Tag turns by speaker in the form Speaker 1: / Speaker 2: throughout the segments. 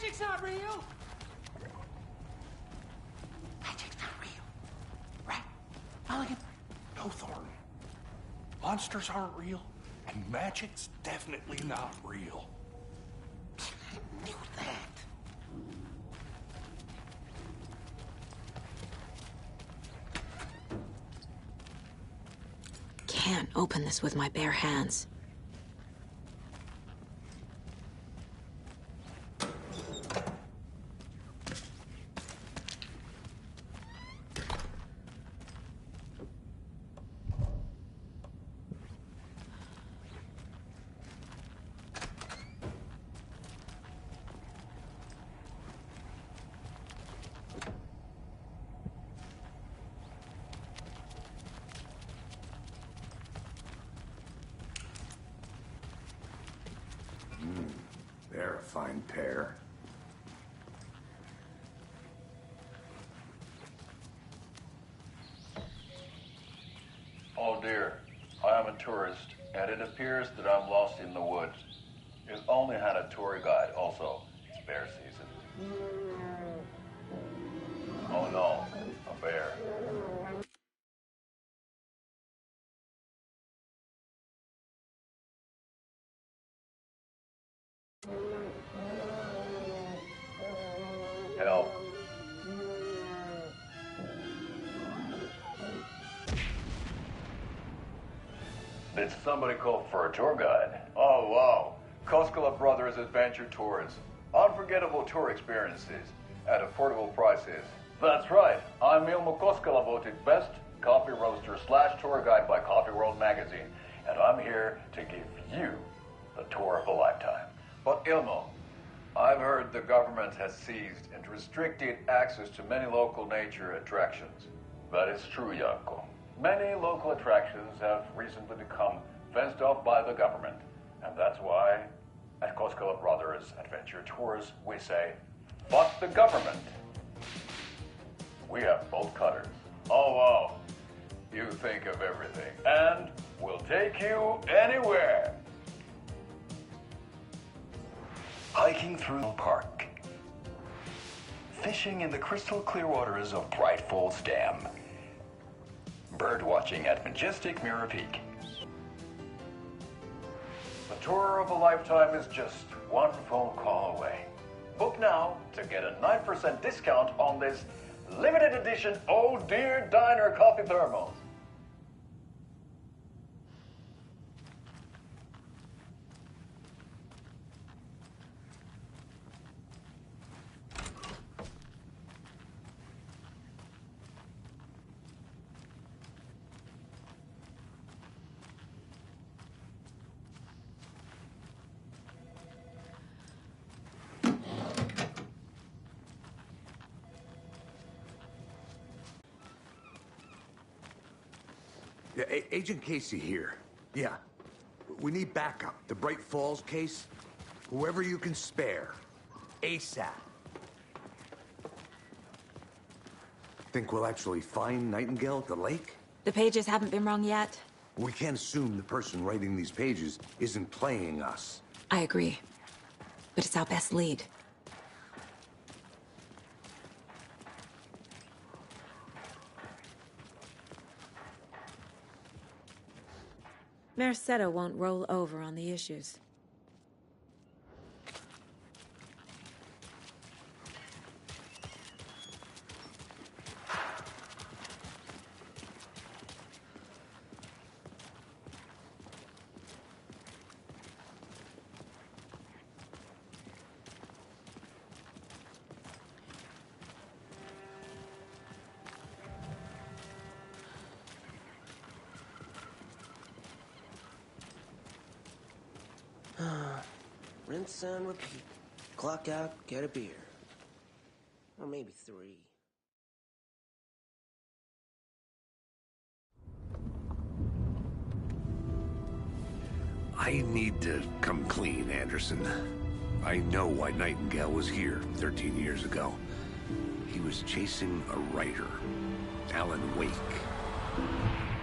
Speaker 1: Magic's not real!
Speaker 2: Magic's not real. Right? Mulligan?
Speaker 3: No, Thornton. Monsters aren't real, and magic's definitely not real.
Speaker 2: I knew that.
Speaker 4: Can't open this with my bare hands.
Speaker 5: They're a fine pair.
Speaker 6: Oh dear, I am a tourist, and it appears that I'm lost in the woods. If only had a tour guide also. It's bear season. Oh no, a bear. Help. Did somebody call for a tour guide? Oh, wow. Koskela Brothers Adventure Tours. Unforgettable tour experiences at affordable prices. That's right. I'm Ilmo Koskela, voted best coffee roaster / tour guide by Coffee World magazine. And I'm here to give you the tour of a lifetime. But Ilmo, I've heard the government has seized and restricted access to many local nature attractions. That is true, Janko. Many local attractions have recently become fenced off by the government. And that's why, at Koskela Brothers Adventure Tours, we say, fuck the government. We have bolt cutters. Oh, wow. You think of everything. And we'll take you anywhere. Hiking through the park. Fishing in the crystal clear waters of Bright Falls Dam. Bird watching at majestic Mirror Peak. The tour of a lifetime is just one phone call away. Book now to get a 9% discount on this limited edition Oh Dear Diner coffee thermos.
Speaker 5: Yeah, Agent Casey here. Yeah. We need backup. The Bright Falls case. Whoever you can spare. ASAP. Think we'll actually find Nightingale at the lake?
Speaker 4: The pages haven't been rung yet.
Speaker 5: We can't assume the person writing these pages isn't playing us.
Speaker 4: I agree. But it's our best lead. Mercado won't roll over on the issues.
Speaker 7: Rinse and repeat. Clock out, get a beer. Or maybe 3.
Speaker 5: I need to come clean, Anderson. I know why Nightingale was here 13 years ago. He was chasing a writer, Alan Wake.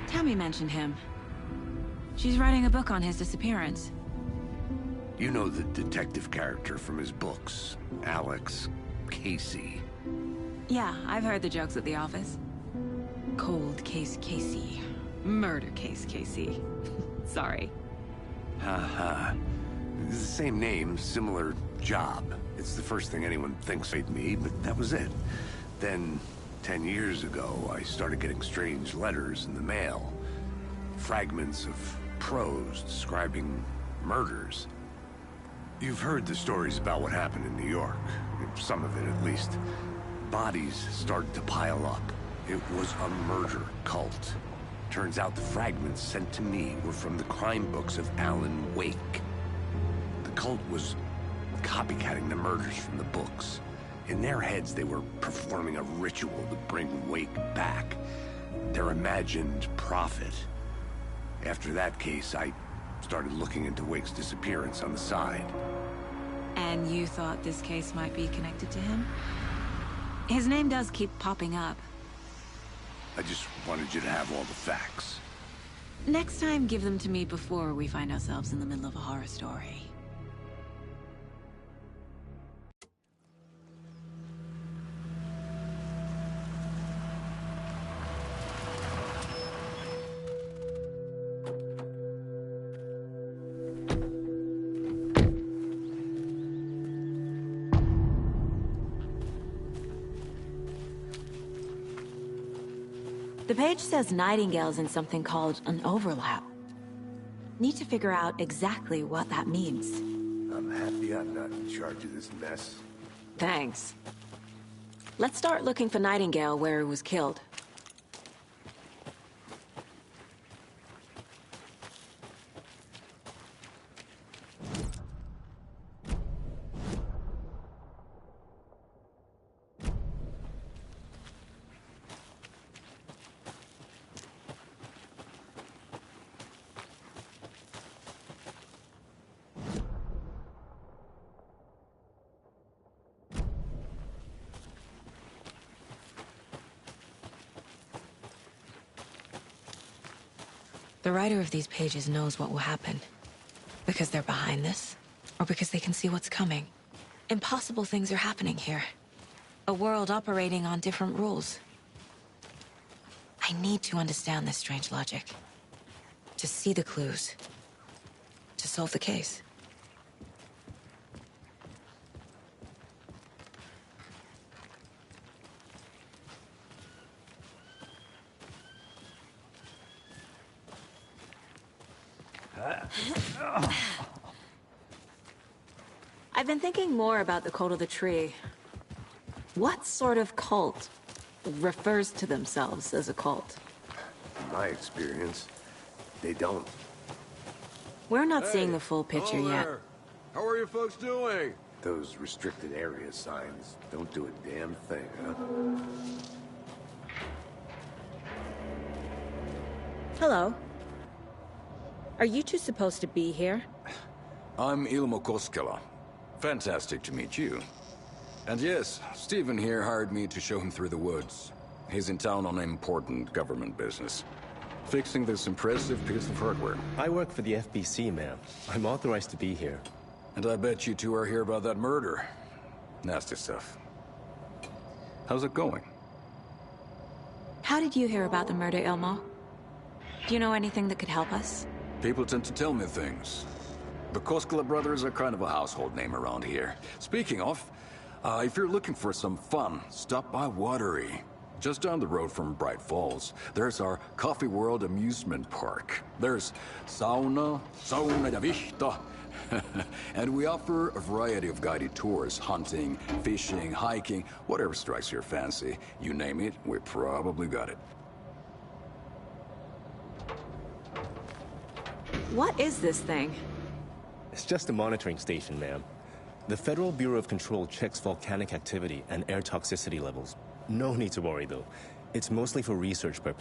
Speaker 4: Tammy mentioned him. She's writing a book on his disappearance.
Speaker 5: You know the detective character from his books, Alex Casey.
Speaker 4: Yeah, I've heard the jokes at the office. Cold case Casey. Murder case Casey. Sorry.
Speaker 5: Haha. It's the same name, similar job. It's the first thing anyone thinks of me, but that was it. Then, 10 years ago, I started getting strange letters in the mail. Fragments of prose describing murders. You've heard the stories about what happened in New York. Some of it, at least. Bodies started to pile up. It was a murder cult. Turns out the fragments sent to me were from the crime books of Alan Wake. The cult was copycatting the murders from the books. In their heads, they were performing a ritual to bring Wake back. Their imagined prophet. After that case, I started looking into Wake's disappearance on the side.
Speaker 4: And you thought this case might be connected to him? His name does keep popping up.
Speaker 5: I just wanted you to have all the facts.
Speaker 4: Next time, give them to me before we find ourselves in the middle of a horror story. The page says Nightingale's in something called an overlap. Need to figure out exactly what that means.
Speaker 5: I'm happy I'm not in charge of this mess.
Speaker 4: Thanks. Let's start looking for Nightingale where he was killed. The writer of these pages knows what will happen. Because they're behind this, or because they can see what's coming. Impossible things are happening here. A world operating on different rules. I need to understand this strange logic. To see the clues. To solve the case. I've been thinking more about the cult of the tree. What sort of cult refers to themselves as a cult?
Speaker 5: In my experience, they don't.
Speaker 4: We're not seeing the full picture yet.
Speaker 1: How are you folks doing?
Speaker 5: Those restricted area signs don't do a damn thing, huh?
Speaker 4: Hello. Are you two supposed to be here?
Speaker 1: I'm Ilmo Koskela. Fantastic to meet you. And yes, Stephen here hired me to show him through the woods. He's in town on important government business. Fixing this impressive piece of hardware.
Speaker 8: I work for the FBC, ma'am. I'm authorized to be here.
Speaker 1: And I bet you two are here about that murder. Nasty stuff. How's it going?
Speaker 4: How did you hear about the murder, Ilmo? Do you know anything that could help us?
Speaker 1: People tend to tell me things. The Koskela brothers are kind of a household name around here. Speaking of, if you're looking for some fun, stop by Watery. Just down the road from Bright Falls, there's our Coffee World amusement park. There's sauna ja vihta. And we offer a variety of guided tours, hunting, fishing, hiking, whatever strikes your fancy. You name it, we probably got it.
Speaker 4: What is this thing?
Speaker 8: It's just a monitoring station, ma'am. The Federal Bureau of Control checks volcanic activity and air toxicity levels. No need to worry, though. It's mostly for research purposes.